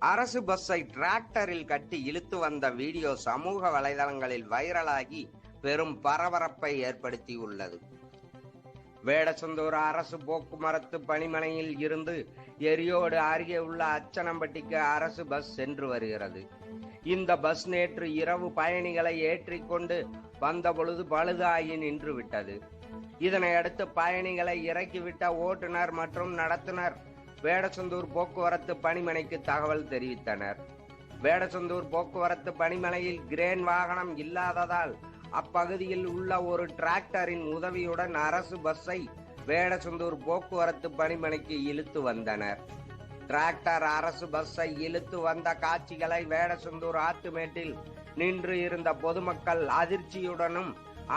அரசு பஸ்ஸை டிராக்டரில் கட்டி இழுத்து வந்த வீடியோ சமூக வலைதளங்களில் வைரலாகி பெரும் பரபரப்பை ஏற்படுத்தியுள்ளது. வேடசந்தூர் அரசு போக்குவரத்து பணிமனையில் இருந்து எரியோடு அருகே உள்ள அச்சனம்பட்டிக்கு அரசு பஸ் சென்று வருகிறது. இந்த பஸ் நேற்று இரவு பயணிகளை ஏற்றிக்கொண்டு வந்தபொழுது பழுதாகி நின்று விட்டது. இதனையடுத்து பயணிகளை இறக்கிவிட்ட ஓட்டுநர் மற்றும் நடத்துனர் வேடசந்தூர் போக்குவரத்து பணிமனைக்கு தகவல் தெரிவித்தனர். வேடசந்தூர் போக்குவரத்து பணிமனையில் கிரேன் வாகனம் இல்லாததால் அப்பகுதியில் உள்ள ஒரு டிராக்டரின் உதவியுடன் அரசு பஸ்ஸை வேடசந்தூர் போக்குவரத்து பணிமனைக்கு இழுத்து வந்தனர். டிராக்டர் அரசு பஸ்ஸை இழுத்து வந்த காட்சிகளை வேடசந்தூர் ஆத்துமேட்டில் நின்று இருந்த பொதுமக்கள் அதிர்ச்சியுடனும்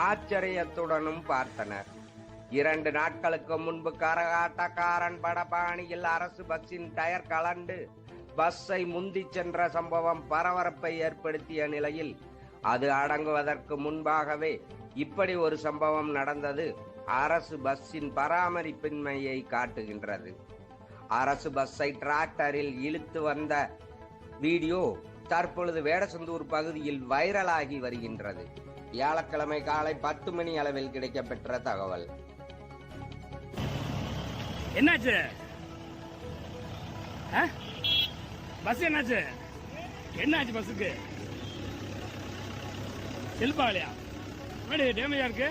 ஆச்சரியத்துடனும் பார்த்தனர். 2 நாட்களுக்கு முன்பு கரகாட்டக்காரன் படபாணியில் அரசு பஸ்ஸின் டயர் கலண்டு பஸ்ஸை முந்தி சென்ற சம்பவம் பரபரப்பை ஏற்படுத்திய நிலையில் அது அடங்குவதற்கு முன்பாகவே இப்படி ஒரு சம்பவம் நடந்தது அரசு பஸ்ஸின் பராமரிப்பின்மையை காட்டுகின்றது. அரசு பஸ்ஸை டிராக்டரில் இழுத்து வந்த வீடியோ தற்பொழுது வேடசந்தூர் பகுதியில் வைரலாகி வருகின்றது. வியாழக்கிழமை காலை 10 மணி அளவில் கிடைக்கப்பெற்ற தகவல். என்னாச்சு? பஸ் என்னாச்சு? என்னாச்சு பஸ்ஸுக்கு? செல்பாலையா? டேமேஜா இருக்கு.